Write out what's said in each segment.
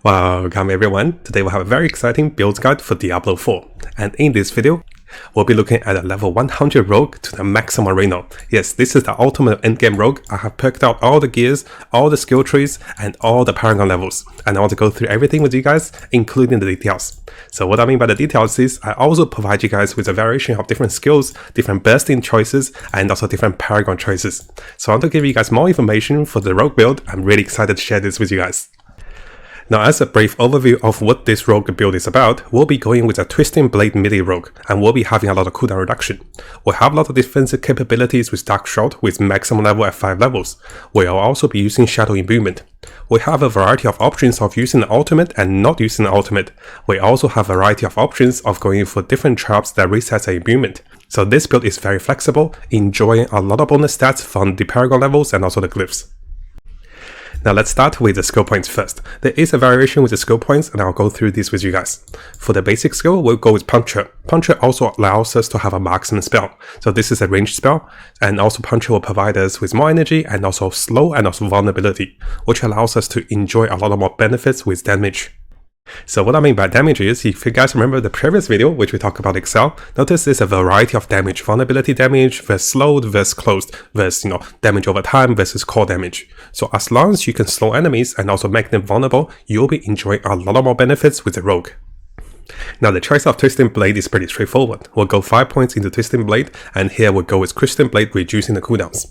Welcome everyone, today we have a very exciting build guide for Diablo 4, and in this video, we'll be looking at a level 100 rogue to the maximum arena. Yes, this is the ultimate endgame rogue. I have perked out all the gears, all the skill trees, and all the Paragon levels, and I want to go through everything with you guys, including the details. So what I mean by the details is, I also provide you guys with a variation of different skills, different bursting choices, and also different Paragon choices. So I want to give you guys more information for the rogue build. I'm really excited to share this with you guys. Now, as a brief overview of what this rogue build is about, we'll be going with a Twisting Blade melee rogue, and we'll be having a lot of cooldown reduction. We'll have a lot of defensive capabilities with Dark Shot with maximum level at 5 levels. We'll also be using Shadow Imbuement. We have a variety of options of using the ultimate and not using the ultimate. We also have a variety of options of going for different traps that resets the imbuement. So this build is very flexible, enjoying a lot of bonus stats from the Paragon levels and also the Glyphs. Now let's start with the skill points first. There is a variation with the skill points, and I'll go through this with you guys. For the basic skill, we'll go with Puncture. Puncture also allows us to have a marksman spell. So this is a ranged spell, and also Puncture will provide us with more energy and also slow and also vulnerability, which allows us to enjoy a lot of more benefits with damage. So what I mean by damage is, if you guys remember the previous video which we talked about Excel, notice there's a variety of damage: vulnerability damage versus slowed versus closed versus damage over time versus core damage. So as long as you can slow enemies and also make them vulnerable, you'll be enjoying a lot more benefits with the rogue. Now the choice of Twisting Blade is pretty straightforward. We'll go 5 points into Twisting Blade, and here we'll go with Twisting Blade, reducing the cooldowns.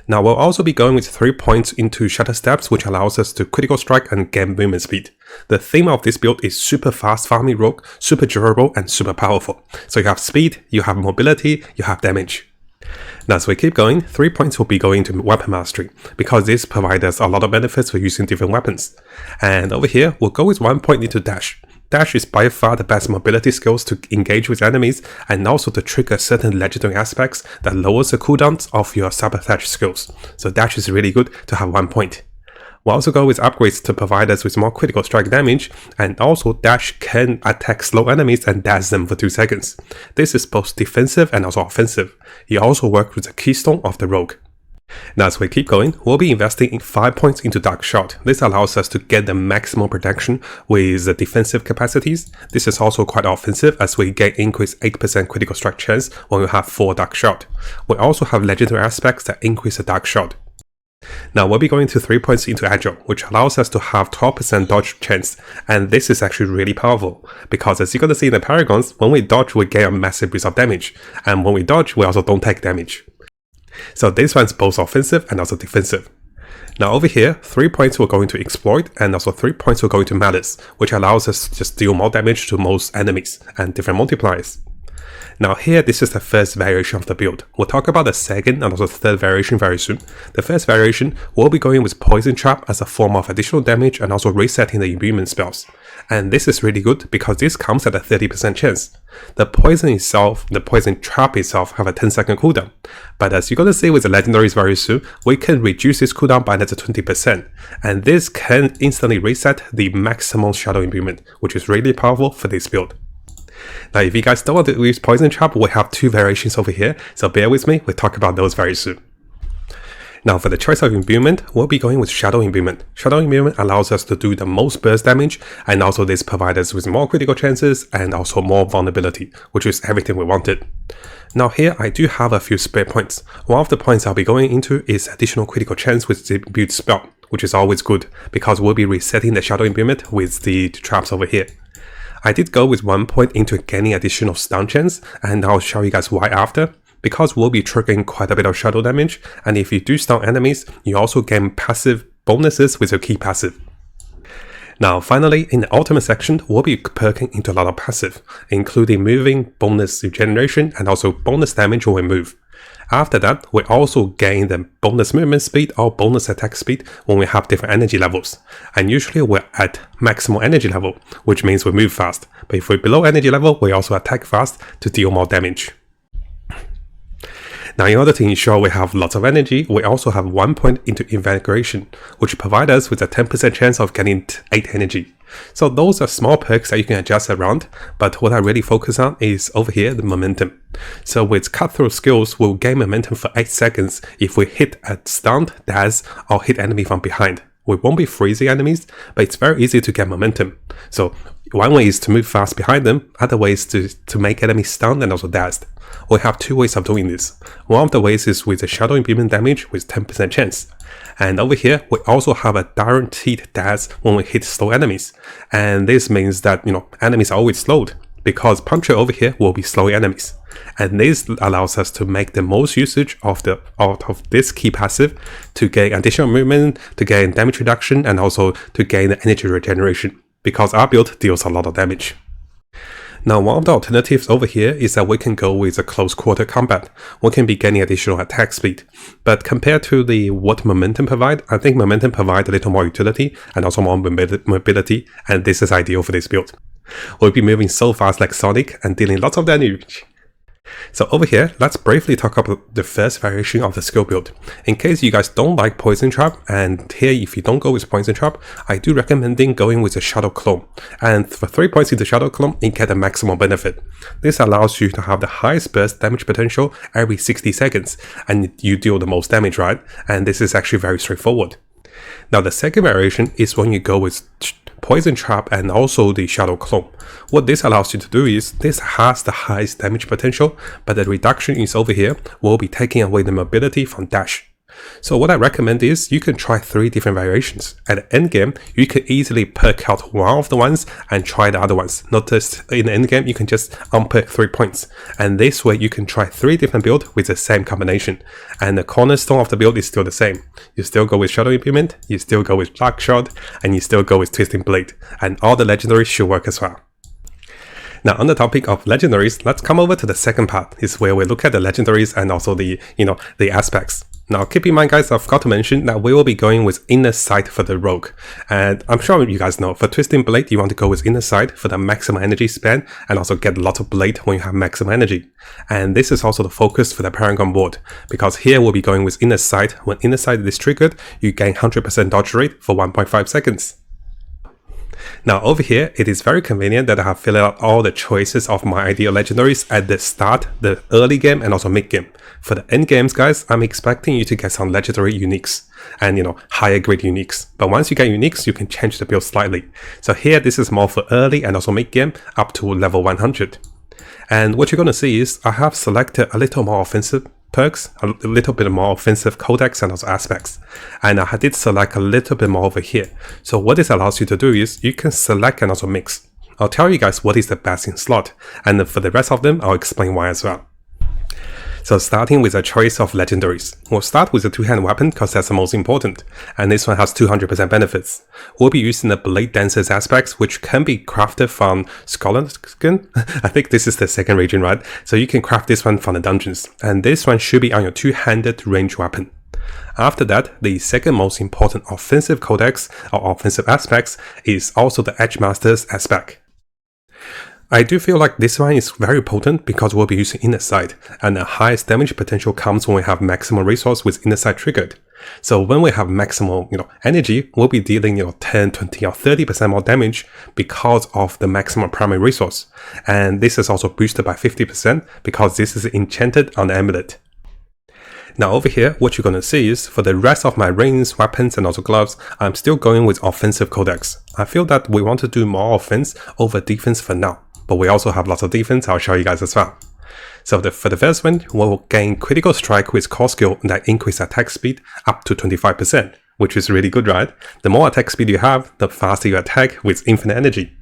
Now we'll also be going with 3 points into Shatter Steps, which allows us to critical strike and gain movement speed. The theme of this build is super fast farming rogue, super durable and super powerful. So you have speed, you have mobility, you have damage. Now as we keep going, 3 points will be going to Weapon Mastery, because this provides us a lot of benefits for using different weapons. And over here, we'll go with 1 point into Dash. Dash is by far the best mobility skills to engage with enemies and also to trigger certain legendary aspects that lowers the cooldowns of your sabotage skills. So Dash is really good to have 1 point. We'll also go with upgrades to provide us with more critical strike damage, and also Dash can attack slow enemies and dash them for 2 seconds. This is both defensive and also offensive. It also works with the keystone of the rogue. Now as we keep going, we'll be investing in 5 points into Dark Shot. This allows us to get the maximum protection with the defensive capacities. This is also quite offensive as we get increased 8% critical strike chance when we have 4 Dark Shot. We also have legendary aspects that increase the Dark Shot. Now we'll be going to 3 points into Agile, which allows us to have 12% dodge chance, and this is actually really powerful, because as you're going to see in the Paragons, when we dodge we get a massive boost of damage, and when we dodge we also don't take damage. So this one's both offensive and also defensive. Now over here, 3 points will go into Exploit, and also 3 points will go into Malice, which allows us to just deal more damage to most enemies and different multipliers. Now here, this is the first variation of the build. We'll talk about the second and also third variation very soon. The first variation, we'll be going with Poison Trap as a form of additional damage and also resetting the imbuement spells. And this is really good because this comes at a 30% chance. The poison trap itself have a 10-second cooldown. But as you're going to see with the legendaries very soon, we can reduce this cooldown by another 20%. And this can instantly reset the maximum shadow imbuement, which is really powerful for this build. Now if you guys don't want to use Poison Trap, we have 2 variations over here, so bear with me, we'll talk about those very soon. Now for the choice of imbuement, we'll be going with Shadow Imbuement. Shadow Imbuement allows us to do the most burst damage, and also this provides us with more critical chances and also more vulnerability, which is everything we wanted. Now here I do have a few spare points. One of the points I'll be going into is additional critical chance with the build spell, which is always good, because we'll be resetting the Shadow Imbuement with the traps over here. I did go with 1 point into gaining additional stun chance, and I'll show you guys why after. Because we'll be triggering quite a bit of shadow damage, and if you do stun enemies, you also gain passive bonuses with your key passive. Now finally, in the ultimate section, we'll be perking into a lot of passive, including moving, bonus regeneration, and also bonus damage when we move. After that, we also gain the bonus movement speed or bonus attack speed when we have different energy levels. And usually we're at maximal energy level, which means we move fast. But if we're below energy level, we also attack fast to deal more damage. Now in order to ensure we have lots of energy, we also have 1 point into Invigoration, which provides us with a 10% chance of getting 8 energy. So those are small perks that you can adjust around, but what I really focus on is over here, the momentum. So with Cutthroat skills, we'll gain momentum for 8 seconds if we hit a stunned, dash, or hit enemy from behind. We won't be freezing enemies, but it's very easy to get momentum. So one way is to move fast behind them, other way is to make enemies stunned and also dazzled. We have two ways of doing this. One of the ways is with a shadow imbuement damage with 10% chance. And over here, we also have a guaranteed dash when we hit slow enemies. And this means that, enemies are always slowed, because Puncture over here will be slowing enemies. And this allows us to make the most usage out of this key passive to gain additional movement, to gain damage reduction, and also to gain energy regeneration, because our build deals a lot of damage. Now, one of the alternatives over here is that we can go with a close quarter combat. We can be gaining additional attack speed. But compared to what momentum provide, I think momentum provide a little more utility and also more mobility, and this is ideal for this build. We'll be moving so fast like Sonic and dealing lots of damage. So over here, let's briefly talk about the first variation of the skill build. In case you guys don't like Poison Trap, and here if you don't go with Poison Trap, I do recommending going with a Shadow Clone. And for 3 points in the Shadow Clone, you get a maximum benefit. This allows you to have the highest burst damage potential every 60 seconds, and you deal the most damage, right? And this is actually very straightforward. Now the second variation is when you go with Poison Trap and also the Shadow Clone. What this allows you to do is, this has the highest damage potential, but the reduction is over here, will be taking away the mobility from dash. So what I recommend is, you can try 3 different variations. At the end game, you can easily perk out one of the ones and try the other ones. Notice in the end game, you can just unperk 3 points. And this way, you can try 3 different builds with the same combination. And the cornerstone of the build is still the same. You still go with Shadow Implement, you still go with Black Shot, and you still go with Twisting Blade. And all the legendaries should work as well. Now, on the topic of legendaries, let's come over to the second part, is where we look at the legendaries and also the aspects. Now, keep in mind, guys, I forgot to mention that we will be going with Inner Sight for the Rogue. And I'm sure you guys know, for Twisting Blade, you want to go with Inner Sight for the maximum energy span and also get a lot of blade when you have maximum energy. And this is also the focus for the Paragon board, because here we'll be going with Inner Sight. When Inner Sight is triggered, you gain 100% dodge rate for 1.5 seconds. Now over here, it is very convenient that I have filled out all the choices of my ideal legendaries at the start, the early game, and also mid game. For the end games, guys, I'm expecting you to get some legendary uniques and higher grade uniques. But once you get uniques, you can change the build slightly. So here, this is more for early and also mid game up to level 100. And what you're going to see is I have selected a little more offensive perks, a little bit more offensive codex and also aspects. And I did select a little bit more over here. So what this allows you to do is you can select and also mix. I'll tell you guys what is the best in slot, and for the rest of them, I'll explain why as well. So starting with a choice of legendaries. We'll start with the two-hand weapon because that's the most important, and this one has 200% benefits. We'll be using the Blade Dancer's aspects, which can be crafted from Scholar Skin. I think this is the second region, right? So you can craft this one from the dungeons, and this one should be on your two-handed range weapon. After that, the second most important offensive codex or offensive aspects is also the Edgemaster's aspect. I do feel like this one is very potent because we'll be using Inner Sight, and the highest damage potential comes when we have maximum resource with Inner Sight triggered. So when we have maximum, energy, we'll be dealing, 10, 20 or 30% more damage because of the maximum primary resource. And this is also boosted by 50% because this is enchanted on the amulet. Now over here, what you're going to see is, for the rest of my rings, weapons and also gloves, I'm still going with offensive codex. I feel that we want to do more offense over defense for now. But we also have lots of defense, I'll show you guys as well. So for the first one, we'll gain critical strike with core skill that increase attack speed up to 25%, which is really good, right? The more attack speed you have, the faster you attack with infinite energy.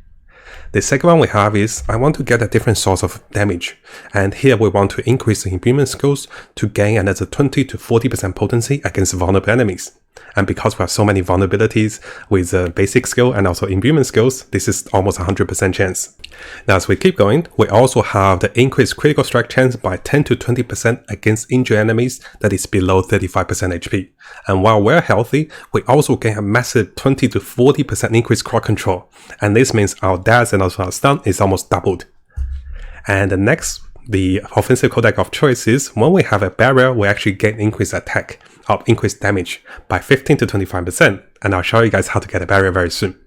The second one we have is, I want to get a different source of damage. And here we want to increase the imbuement skills to gain another 20 to 40% potency against vulnerable enemies. And because we have so many vulnerabilities with basic skill and also imbuement skills, this is almost 100% chance. Now as we keep going, we also have the increased critical strike chance by 10 to 20% against injured enemies that is below 35% HP. And while we're healthy, we also gain a massive 20 to 40% increased crowd control. And this means our dash and also our stun is almost doubled. And the next, the offensive codec of choice is, when we have a barrier, we actually gain increased attack or increased damage by 15 to 25%. And I'll show you guys how to get a barrier very soon.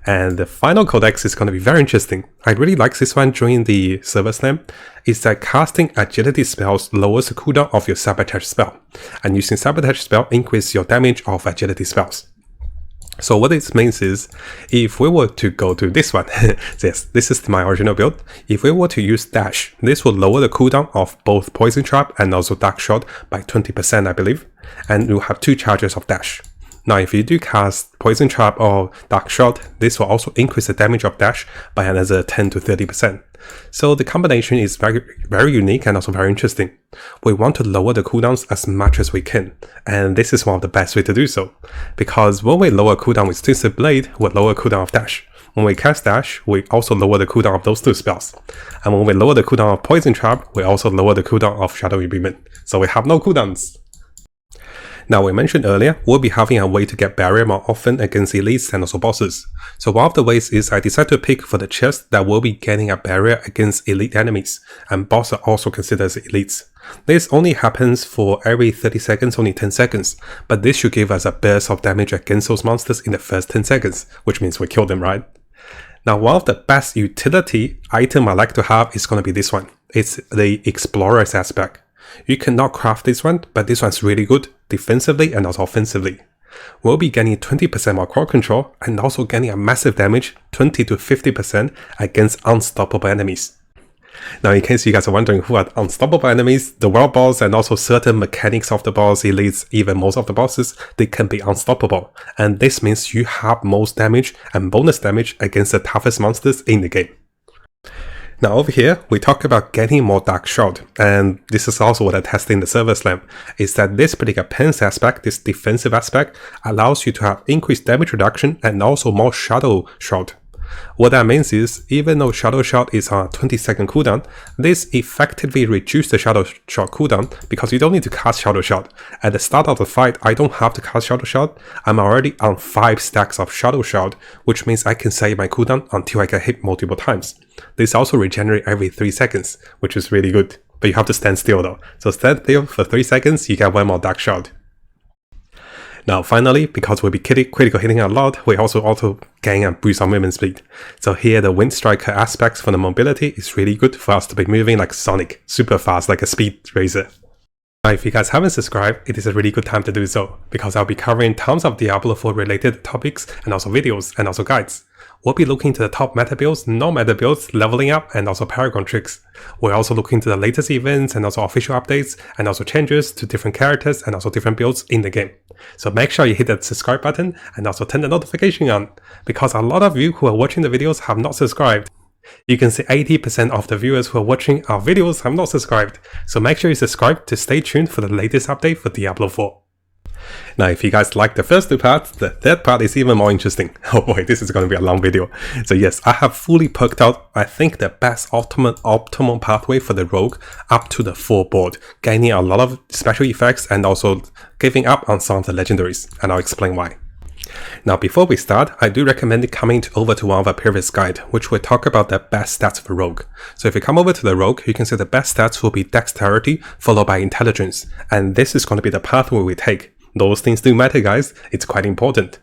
And the final codex is going to be very interesting. I really like this one during the server slam. Is that casting agility spells lowers the cooldown of your sabotage spell. And using sabotage spell increase your damage of agility spells. So what this means is, if we were to go to this one, yes, this is my original build. If we were to use dash, this will lower the cooldown of both poison trap and also dark shot by 20%, I believe. And you have 2 charges of dash. Now, if you do cast poison trap or dark shot, this will also increase the damage of dash by another 10 to 30%. So the combination is very unique and also very interesting. We want to lower the cooldowns as much as we can, and this is one of the best way to do so. Because when we lower cooldown with Twisted Blade, we lower cooldown of dash. When we cast dash, we also lower the cooldown of those 2 spells. And when we lower the cooldown of poison trap, we also lower the cooldown of shadowy beaming. So we have no cooldowns. Now, we mentioned earlier, we'll be having a way to get barrier more often against elites and also bosses. So one of the ways is I decided to pick for the chest that will be getting a barrier against elite enemies, and boss are also considered as elites. This only happens for every 30 seconds, only 10 seconds, but this should give us a burst of damage against those monsters in the first 10 seconds, which means we kill them, right? Now, one of the best utility item I like to have is going to be this one. It's the Explorer's aspect. You cannot craft this one, but this one's really good defensively and also offensively. We'll be getting 20% more crowd control and also getting a massive damage, 20 to 50% against unstoppable enemies. Now, in case you guys are wondering who are unstoppable enemies, the world boss and also certain mechanics of the boss, elites, even most of the bosses, they can be unstoppable. And this means you have most damage and bonus damage against the toughest monsters in the game. Now over here, we talk about getting more dark shot, and this is also what I tested in the server slam, is that this particular pens aspect, this defensive aspect, allows you to have increased damage reduction and also more shadow shot. What that means is, even though shadow shot is on a 20-second cooldown, this effectively reduces the shadow shot cooldown because you don't need to cast shadow shot. At the start of the fight, I don't have to cast shadow shot. I'm already on 5 stacks of shadow shot, which means I can save my cooldown until I get hit multiple times. This also regenerates every 3 seconds, which is really good. But you have to stand still though. So stand still for 3 seconds, you get 1 more dark shot. Now finally, because we'll be critical hitting a lot, we also gain a boost on movement speed. So here the Wind Striker aspects for the mobility is really good for us to be moving like Sonic, super fast like a speed racer. Now if you guys haven't subscribed, it is a really good time to do so, because I'll be covering tons of Diablo 4 related topics and also videos and also guides. We'll be looking to the top meta builds, non-meta builds, leveling up, and also Paragon tricks. We're also looking to the latest events and also official updates, and also changes to different characters and also different builds in the game. So make sure you hit that subscribe button and also turn the notification on, because a lot of you who are watching the videos have not subscribed. You can see 80% of the viewers who are watching our videos have not subscribed. So make sure you subscribe to stay tuned for the latest update for Diablo 4. Now, if you guys like the first 2 parts, the third part is even more interesting. Oh boy, this is going to be a long video. So yes, I have fully perked out, I think, the best optimal pathway for the rogue up to the 4 board, gaining a lot of special effects and also giving up on some of the legendaries, and I'll explain why. Now, before we start, I do recommend coming over to one of our previous guide, which will talk about the best stats for rogue. So if you come over to the rogue, you can see the best stats will be dexterity followed by intelligence, and this is going to be the pathway we take. Those things do matter, guys. It's quite important.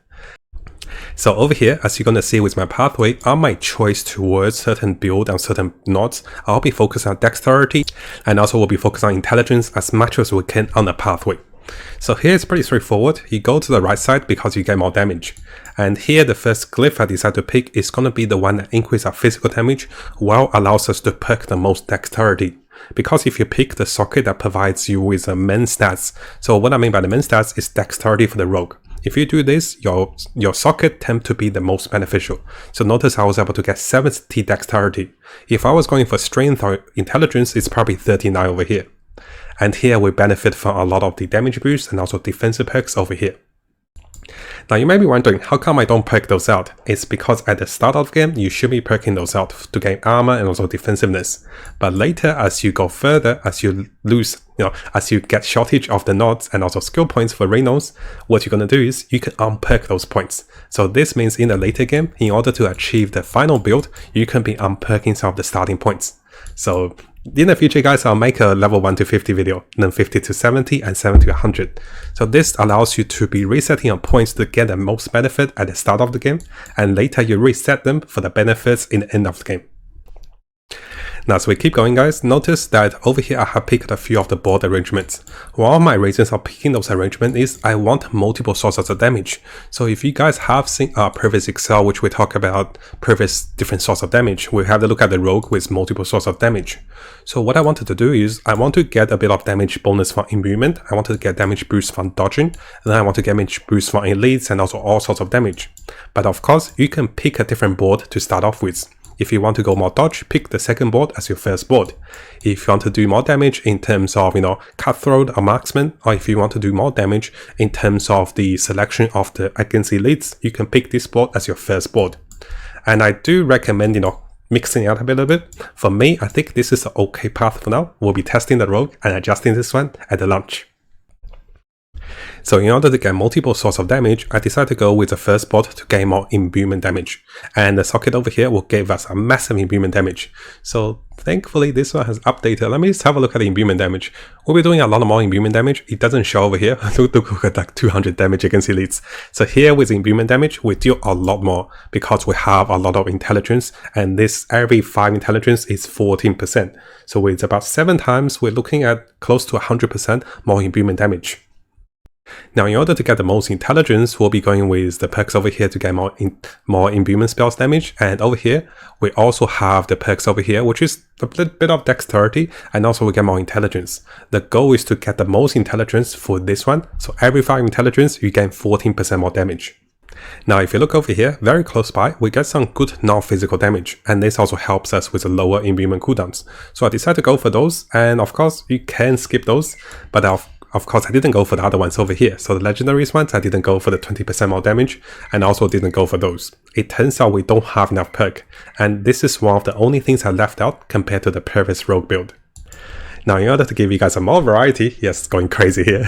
So over here, as you're going to see with my pathway, on my choice towards certain build and certain nodes, I'll be focused on dexterity, and also will be focused on intelligence as much as we can on the pathway. So here it's pretty straightforward. You go to the right side because you get more damage. And here the first glyph I decided to pick is going to be the one that increases our physical damage while allows us to perk the most dexterity. Because if you pick the socket that provides you with the main stats, so what I mean by the main stats is dexterity for the rogue. If you do this, your socket tends to be the most beneficial. So notice I was able to get 70 dexterity. If I was going for strength or intelligence, it's probably 39 over here. And here we benefit from a lot of the damage boost and also defensive perks over here. Now you may be wondering, how come I don't perk those out? It's because at the start of the game, you should be perking those out to gain armor and also defensiveness. But later, as you go further, as you lose, as you get shortage of the nodes and also skill points for Reynos, what you're going to do is you can unperk those points. So this means in the later game, in order to achieve the final build, you can be unperking some of the starting points. So in the future, guys, I'll make a level 1 to 50 video, then 50 to 70 and 70 to 100. So this allows you to be resetting your points to get the most benefit at the start of the game, and later you reset them for the benefits in the end of the game. Now, as we keep going, guys, notice that over here I have picked a few of the board arrangements. One of my reasons of picking those arrangements is I want multiple sources of damage. So if you guys have seen our previous Excel, which we talk about previous different sources of damage, we have to look at the rogue with multiple sources of damage. So what I wanted to do is I want to get a bit of damage bonus from imbuement, I want to get damage boost from dodging, and then I want to get damage boost from elites and also all sorts of damage. But of course, you can pick a different board to start off with. If you want to go more dodge, pick the second board as your first board. If you want to do more damage in terms of, cutthroat or marksman, or if you want to do more damage in terms of the selection of the against elites, you can pick this board as your first board. And I do recommend, mixing it up a little bit. For me, I think this is an okay path for now. We'll be testing the rogue and adjusting this one at the launch. So in order to get multiple sources of damage, I decided to go with the first board to gain more imbuement damage. And the socket over here will give us a massive imbuement damage. So thankfully this one has updated. Let me just have a look at the imbuement damage. We'll be doing a lot more imbuement damage. It doesn't show over here. Look at that 200 damage against elites. So here with imbuement damage, we deal a lot more because we have a lot of intelligence, and this every 5 intelligence is 14%. So with about 7 times, we're looking at close to 100% more imbuement damage. Now, in order to get the most intelligence, we'll be going with the perks over here to get more imbuement spells damage. And over here, we also have the perks over here, which is a little bit of dexterity, and also we get more intelligence. The goal is to get the most intelligence for this one. So every 5 intelligence, you gain 14% more damage. Now, if you look over here, very close by, we get some good non-physical damage, and this also helps us with the lower imbuement cooldowns. So I decided to go for those, and of course, you can skip those, but of course, I didn't go for the other ones over here. So the legendaries ones, I didn't go for the 20% more damage, and also didn't go for those. It turns out we don't have enough perk, and this is one of the only things I left out compared to the previous rogue build. Now, in order to give you guys some more variety, yes, going crazy here,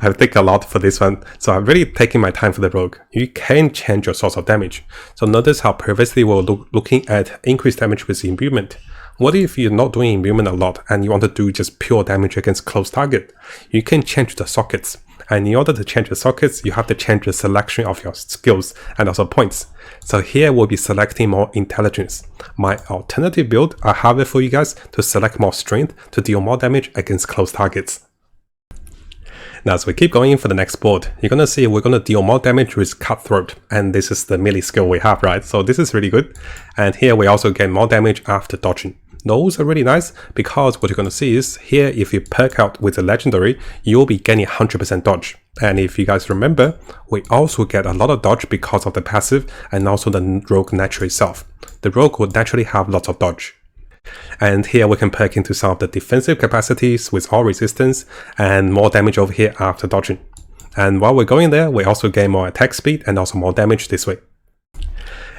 I think a lot for this one, so I'm really taking my time for the rogue. You can change your source of damage. So notice how previously we were looking at increased damage with imbuement. What if you're not doing imbuement a lot and you want to do just pure damage against close target? You can change the sockets. And in order to change the sockets, you have to change the selection of your skills and also points. So here we'll be selecting more intelligence. My alternative build, I have it for you guys to select more strength to deal more damage against close targets. Now, as we keep going for the next board, you're going to see we're going to deal more damage with Cutthroat, and this is the melee skill we have, right? So this is really good. And here we also get more damage after dodging. Those are really nice because what you're going to see is here, if you perk out with a legendary, you'll be getting 100% dodge. And if you guys remember, we also get a lot of dodge because of the passive and also the rogue nature itself. The rogue would naturally have lots of dodge. And here we can perk into some of the defensive capacities with all resistance and more damage over here after dodging. And while we're going there, we also gain more attack speed and also more damage this way.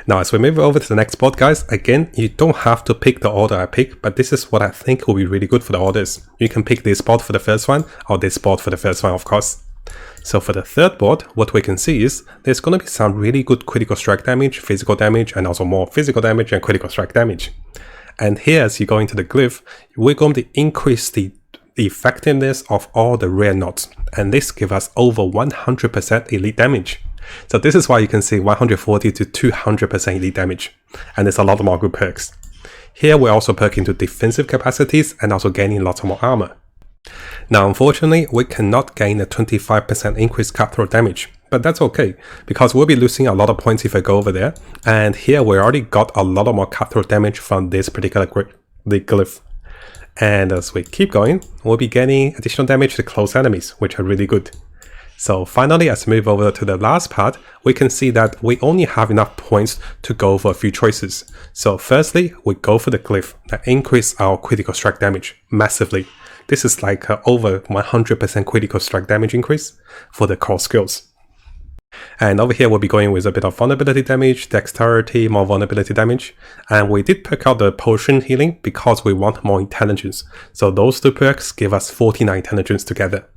Now, as we move over to the next board, guys, again, you don't have to pick the order I pick, but this is what I think will be really good for the orders. You can pick this board for the first one, or this board for the first one, of course. So for the third board, what we can see is there's going to be some really good critical strike damage, physical damage, and also more physical damage and critical strike damage. And here, as you go into the glyph, we're going to increase the effectiveness of all the rare nodes, and this gives us over 100% elite damage. So this is why you can see 140 to 200% elite damage, and there's a lot more good perks. Here we're also perking to defensive capacities and also gaining lots more armor. Now, unfortunately, we cannot gain a 25% increased cutthroat damage, but that's okay, because we'll be losing a lot of points if I go over there, and here we already got a lot more cutthroat damage from this particular glyph. And as we keep going, we'll be getting additional damage to close enemies, which are really good. So finally, as we move over to the last part, we can see that we only have enough points to go for a few choices. So firstly, we go for the glyph that increase our critical strike damage massively. This is like over 100% critical strike damage increase for the core skills. And over here, we'll be going with a bit of vulnerability damage, dexterity, more vulnerability damage. And we did perk out the potion healing because we want more intelligence. So those two perks give us 49 intelligence together.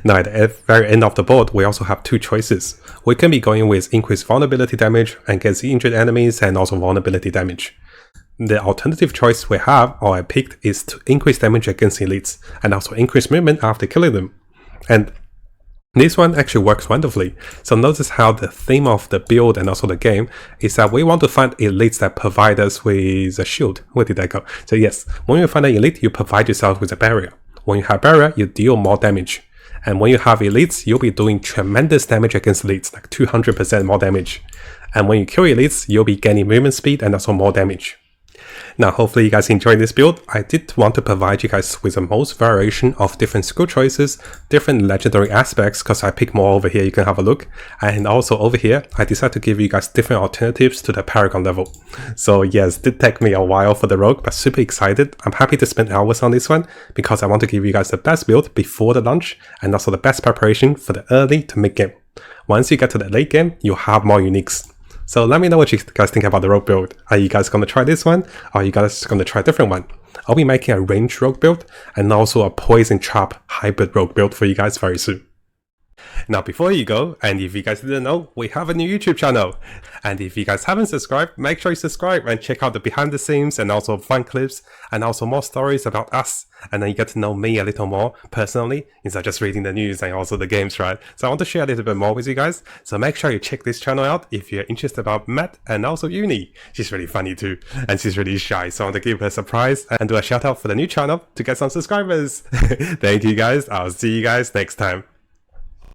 Now, at the very end of the board, we also have two choices. We can be going with increased vulnerability damage against injured enemies and also vulnerability damage. The alternative choice we have, or I picked, is to increase damage against elites and also increase movement after killing them. And This one actually works wonderfully. So notice how the theme of the build and also the game is that we want to find elites that provide us with a shield. Where did that go? So yes, when you find an elite, you provide yourself with a barrier. When you have barrier, you deal more damage. And when you have elites, you'll be doing tremendous damage against elites, like 200% more damage. And when you kill elites, you'll be gaining movement speed and also more damage. Now, hopefully you guys enjoyed this build. I did want to provide you guys with the most variation of different skill choices, different legendary aspects, because I picked more over here, you can have a look. And also over here, I decided to give you guys different alternatives to the Paragon level. So yes, it did take me a while for the rogue, but super excited. I'm happy to spend hours on this one, because I want to give you guys the best build before the launch, and also the best preparation for the early to mid game. Once you get to the late game, you'll have more uniques. So let me know what you guys think about the rogue build. Are you guys going to try this one? Or are you guys going to try a different one? I'll be making a ranged rogue build and also a poison trap hybrid rogue build for you guys very soon. Now before you go, and if you guys didn't know, we have a new YouTube channel. And if you guys haven't subscribed, make sure you subscribe and check out the behind the scenes and also fun clips and also more stories about us. And then you get to know me a little more personally instead of just reading the news and also the games, right? So I want to share a little bit more with you guys. So make sure you check this channel out if you're interested about Matt and also Uni. She's really funny too. And she's really shy. So I want to give her a surprise and do a shout out for the new channel to get some subscribers. Thank you guys. I'll see you guys next time.